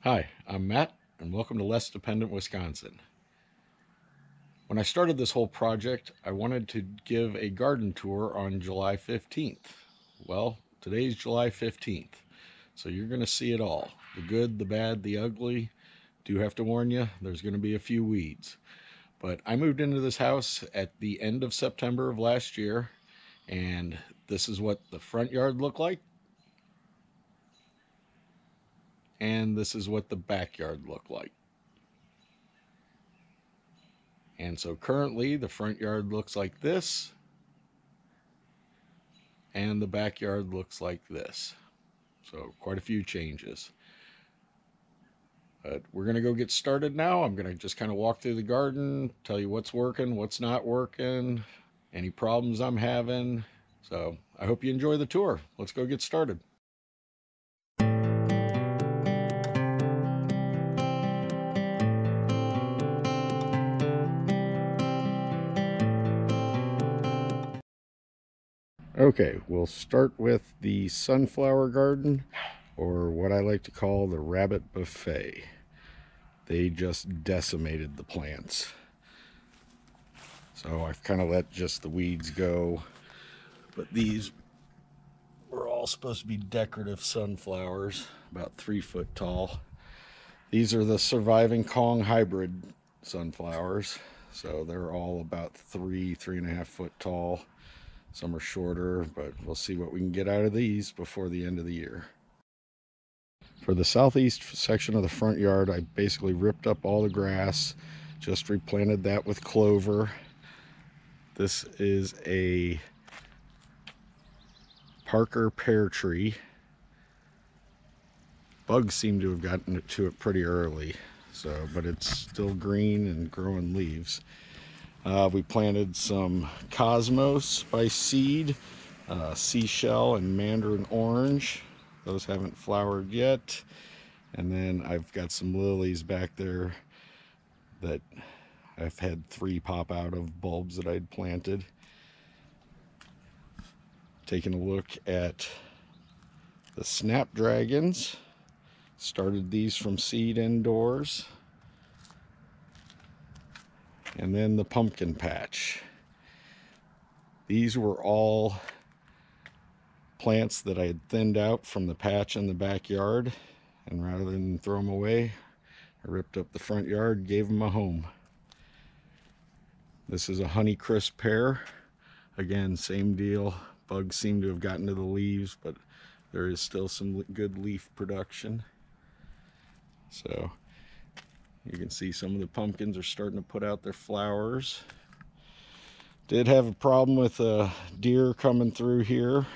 Hi, I'm Matt, and welcome to Less Dependent Wisconsin. When I started this whole project, I wanted to give a garden tour on July 15th. Well, today's July 15th, so you're going to see it all. The good, the bad, the ugly. Do have to warn you, there's going to be a few weeds. But I moved into this house at the end of September of last year, and this is what the front yard looked like, and this is what the backyard looked like. And so currently the front yard looks like this, and the backyard looks like this. So quite a few changes. But we're going to go get started now. I'm going to just kind of walk through the garden, tell you what's working, what's not working, any problems I'm having. So I hope you enjoy the tour. Let's go get started. Okay, we'll start with the sunflower garden, or what I like to call the rabbit buffet. They just decimated the plants. So I've kind of let just the weeds go. But these were all supposed to be decorative sunflowers, about 3 foot tall. These are the surviving Kong hybrid sunflowers. So they're all about 3.5 foot tall. Some are shorter, but we'll see what we can get out of these before the end of the year. For the southeast section of the front yard, I basically ripped up all the grass, just replanted that with clover. This is a Parker pear tree. Bugs seem to have gotten to it pretty early, but it's still green and growing leaves. We planted some Cosmos by seed, seashell and mandarin orange. Those haven't flowered yet. And then I've got some lilies back there that I've had 3 pop out of bulbs that I'd planted. Taking a look at the snapdragons. Started these from seed indoors. And then the pumpkin patch. These were all plants that I had thinned out from the patch in the backyard, and rather than throw them away, I ripped up the front yard, gave them a home. This is a Honeycrisp pear. Again, same deal. Bugs seem to have gotten to the leaves, but there is still some good leaf production. So you can see some of the pumpkins are starting to put out their flowers. Did have a problem with a deer coming through here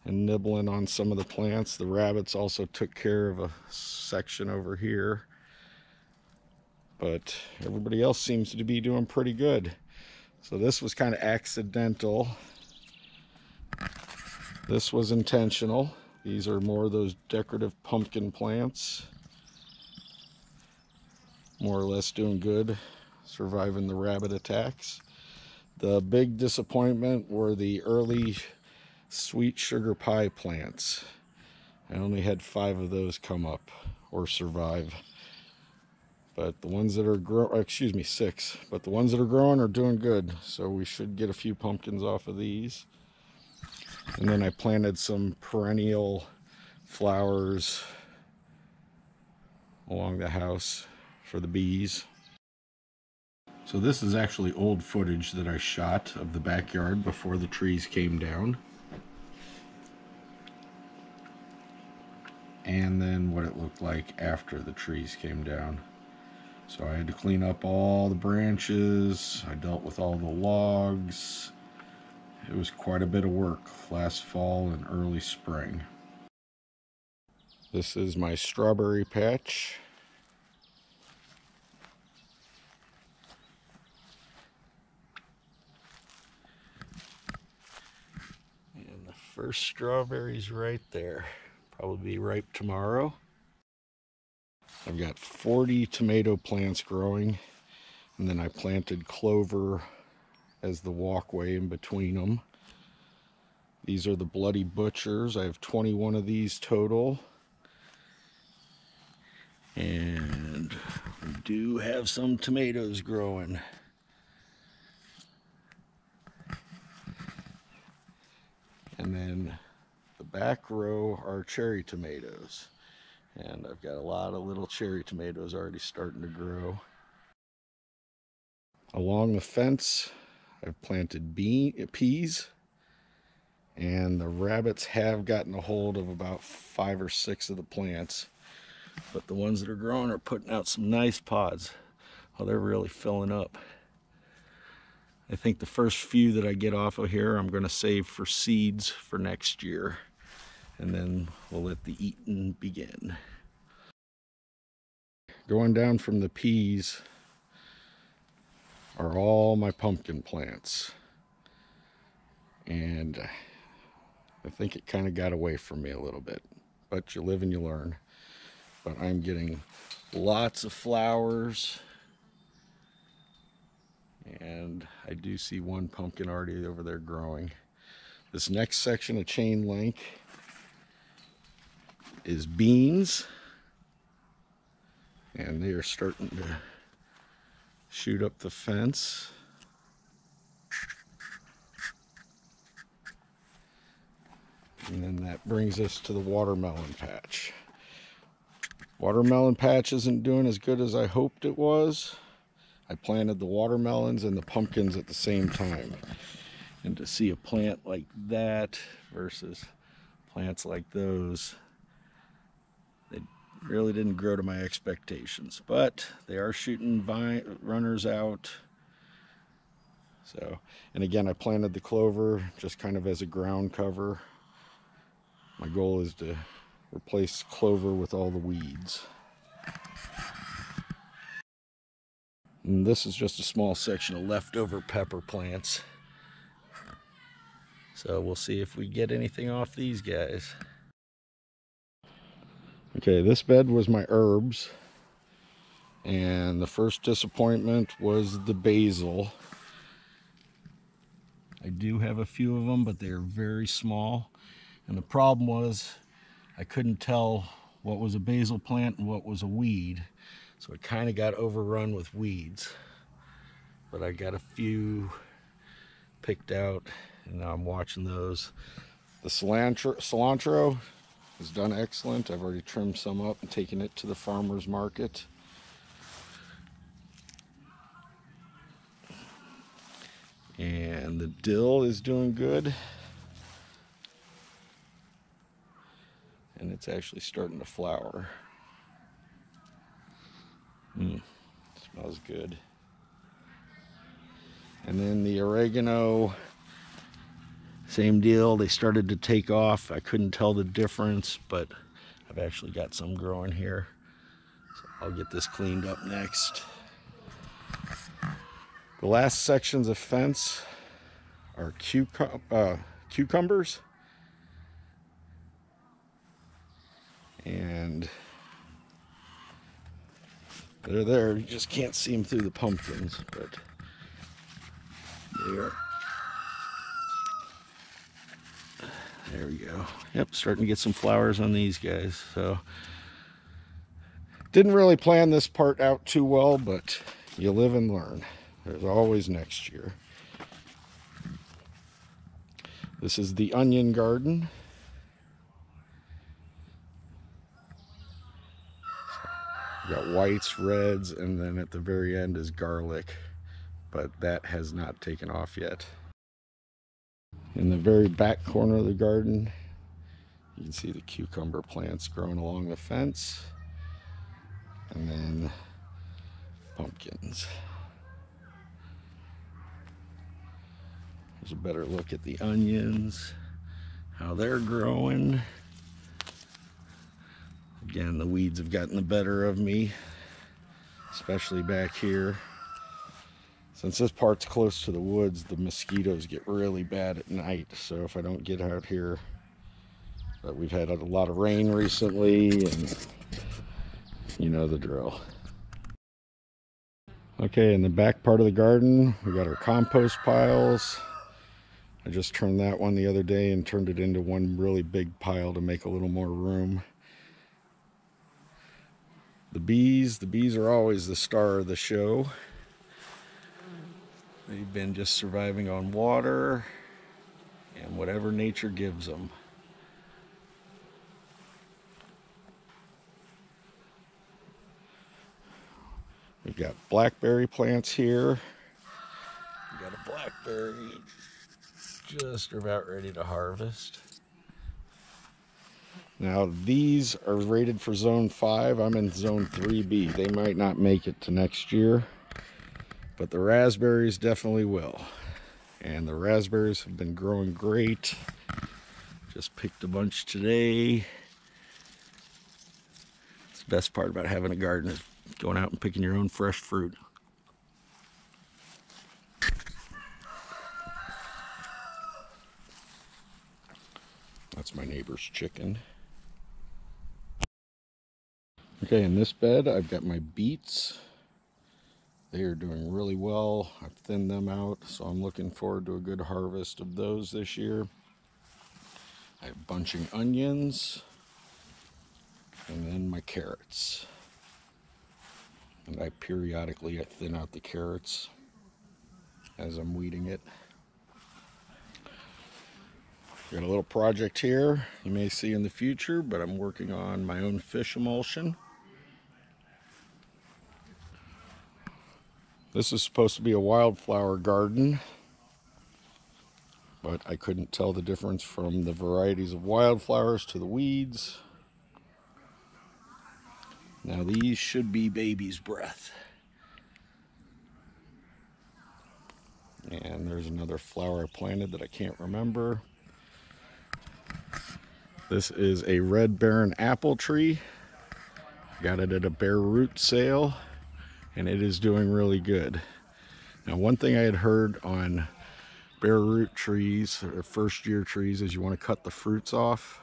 and nibbling on some of the plants. The rabbits also took care of a section over here, but everybody else seems to be doing pretty good. So this was kind of accidental. This was intentional. These are more of those decorative pumpkin plants. More or less doing good, surviving the rabbit attacks. The big disappointment were the early sweet sugar pie plants. I only had 5 of those come up or survive. But the ones that are growing, 6, but the ones that are growing are doing good. So we should get a few pumpkins off of these. And then I planted some perennial flowers along the house for the bees. So this is actually old footage that I shot of the backyard before the trees came down. And then what it looked like after the trees came down. So I had to clean up all the branches. I dealt with all the logs. It was quite a bit of work last fall and early spring. This is my strawberry patch. And the first strawberry's right there. Probably be ripe tomorrow. I've got 40 tomato plants growing, and then I planted clover as the walkway in between them. These are the Bloody Butchers. I have 21 of these total. And we do have some tomatoes growing. And then the back row are cherry tomatoes. And I've got a lot of little cherry tomatoes already starting to grow. Along the fence, I've planted peas. And the rabbits have gotten a hold of about 5 or 6 of the plants. But the ones that are growing are putting out some nice pods. Oh, they're really filling up. I think the first few that I get off of here, I'm going to save for seeds for next year. And then we'll let the eating begin. Going down from the peas are all my pumpkin plants. And I think it kind of got away from me a little bit. But you live and you learn. But I'm getting lots of flowers. And I do see one pumpkin already over there growing. This next section of chain link is beans. And they are starting to shoot up the fence. And then that brings us to the watermelon patch. Watermelon patch isn't doing as good as I hoped it was. I planted the watermelons and the pumpkins at the same time. And to see a plant like that versus plants like those, they really didn't grow to my expectations. But they are shooting runners out. So, and again, I planted the clover just kind of as a ground cover. My goal is to replace clover with all the weeds. And this is just a small section of leftover pepper plants. So we'll see if we get anything off these guys. Okay, this bed was my herbs. And the first disappointment was the basil. I do have a few of them, but they're very small. And the problem was I couldn't tell what was a basil plant and what was a weed. So it kind of got overrun with weeds. But I got a few picked out, and now I'm watching those. The cilantro has done excellent. I've already trimmed some up and taken it to the farmer's market. And the dill is doing good. And it's actually starting to flower. Smells good. And then the oregano, same deal. They started to take off. I couldn't tell the difference, but I've actually got some growing here. So I'll get this cleaned up next. The last sections of fence are cucumbers. And they're there. You just can't see them through the pumpkins, but they are. There we go. Yep, starting to get some flowers on these guys. So didn't really plan this part out too well, but you live and learn. There's always next year. This is the onion garden. Got whites, reds, and then at the very end is garlic, but that has not taken off yet. In the very back corner of the garden, you can see the cucumber plants growing along the fence, and then pumpkins. Here's a better look at the onions, how they're growing. Again, the weeds have gotten the better of me, especially back here. Since this part's close to the woods, the mosquitoes get really bad at night. So if I don't get out here, but we've had a lot of rain recently, and you know the drill. Okay, in the back part of the garden, we got our compost piles. I just turned that one the other day and turned it into one really big pile to make a little more room. The bees are always the star of the show. They've been just surviving on water and whatever nature gives them. We've got blackberry plants here. We've got a blackberry just about ready to harvest. Now these are rated for zone 5. I'm in zone 3B. They might not make it to next year, but the raspberries definitely will. And the raspberries have been growing great. Just picked a bunch today. It's the best part about having a garden is going out and picking your own fresh fruit. That's my neighbor's chicken. Okay, in this bed I've got my beets. They are doing really well. I've thinned them out, so I'm looking forward to a good harvest of those this year. I have bunching onions, and then my carrots. And I periodically thin out the carrots as I'm weeding it. Got a little project here you may see in the future, but I'm working on my own fish emulsion. This is supposed to be a wildflower garden, but I couldn't tell the difference from the varieties of wildflowers to the weeds. Now these should be baby's breath. And there's another flower I planted that I can't remember. This is a red barren apple tree. Got it at a bare root sale, and it is doing really good. Now one thing I had heard on bare root trees, or first year trees, is you want to cut the fruits off.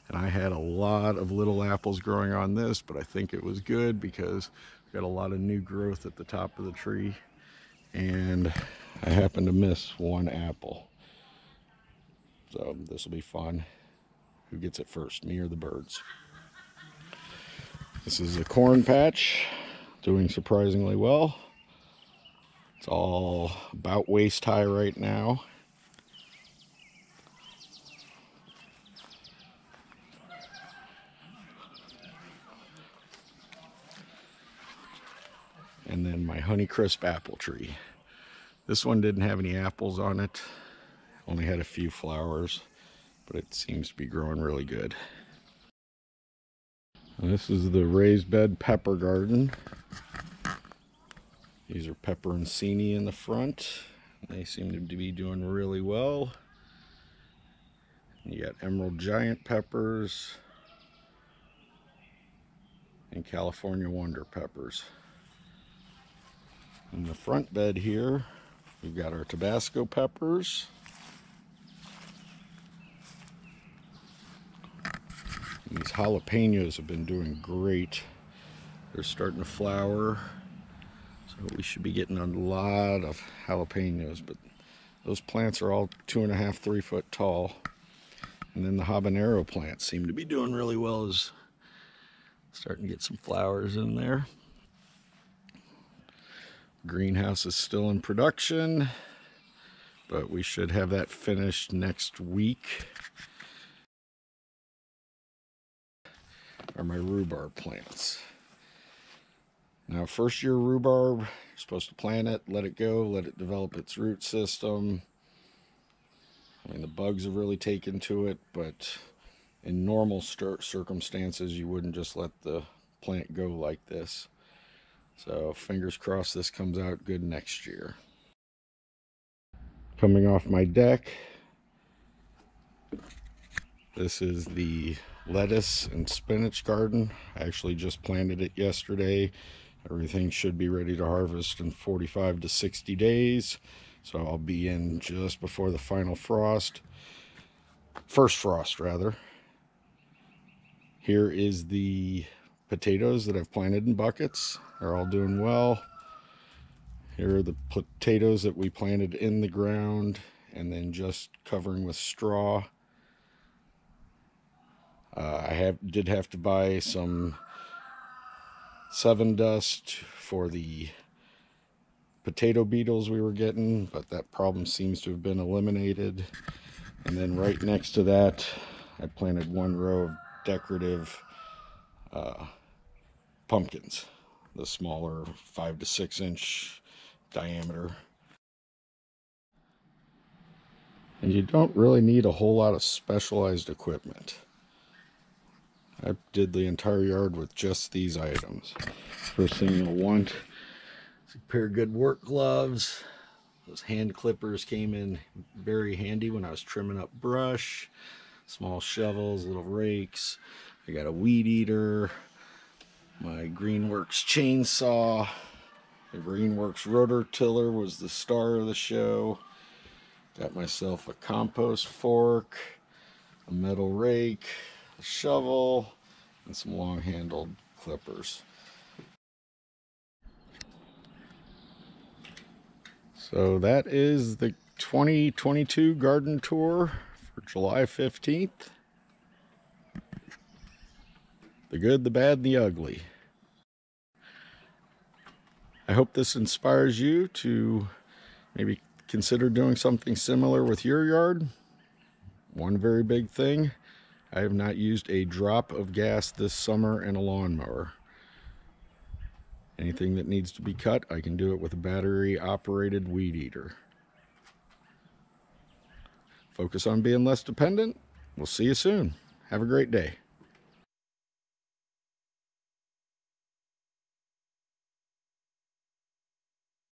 And I had a lot of little apples growing on this, but I think it was good because we got a lot of new growth at the top of the tree. And I happened to miss one apple. So this will be fun. Who gets it first, me or the birds? This is a corn patch, doing surprisingly well. It's all about waist high right now. And then my Honeycrisp apple tree. This one didn't have any apples on it, only had a few flowers, but it seems to be growing really good. And this is the raised bed pepper garden. These are pepperoncini in the front. They seem to be doing really well. You got emerald giant peppers and California wonder peppers. In the front bed here, we've got our Tabasco peppers. And these jalapenos have been doing great. They're starting to flower. So we should be getting a lot of jalapenos, but those plants are all 2.5, 3 foot tall. And then the habanero plants seem to be doing really well, as starting to get some flowers in there. Greenhouse is still in production, but we should have that finished next week. Are my rhubarb plants. Now, first year rhubarb, you're supposed to plant it, let it go, let it develop its root system. I mean, the bugs have really taken to it, but in normal circumstances, you wouldn't just let the plant go like this. So fingers crossed this comes out good next year. Coming off my deck, this is the lettuce and spinach garden. I actually just planted it yesterday. Everything should be ready to harvest in 45 to 60 days. So I'll be in just before the final frost. First frost, rather. Here is the potatoes that I've planted in buckets. They're all doing well. Here are the potatoes that we planted in the ground and then just covering with straw. I did have to buy some 7 dust for the potato beetles we were getting, but that problem seems to have been eliminated. And then right next to that, I planted 1 row of decorative pumpkins, the smaller 5 to 6 inch diameter. And you don't really need a whole lot of specialized equipment. I did the entire yard with just these items. First thing you'll want is a pair of good work gloves. Those hand clippers came in very handy when I was trimming up brush. Small shovels, little rakes. I got a weed eater. My Greenworks chainsaw. The Greenworks rotor tiller was the star of the show. Got myself a compost fork, a metal rake, a shovel, and some long-handled clippers. So that is the 2022 garden tour for July 15th. The good, the bad, and the ugly. I hope this inspires you to maybe consider doing something similar with your yard. One very big thing, I have not used a drop of gas this summer in a lawnmower. Anything that needs to be cut, I can do it with a battery-operated weed eater. Focus on being less dependent. We'll see you soon. Have a great day.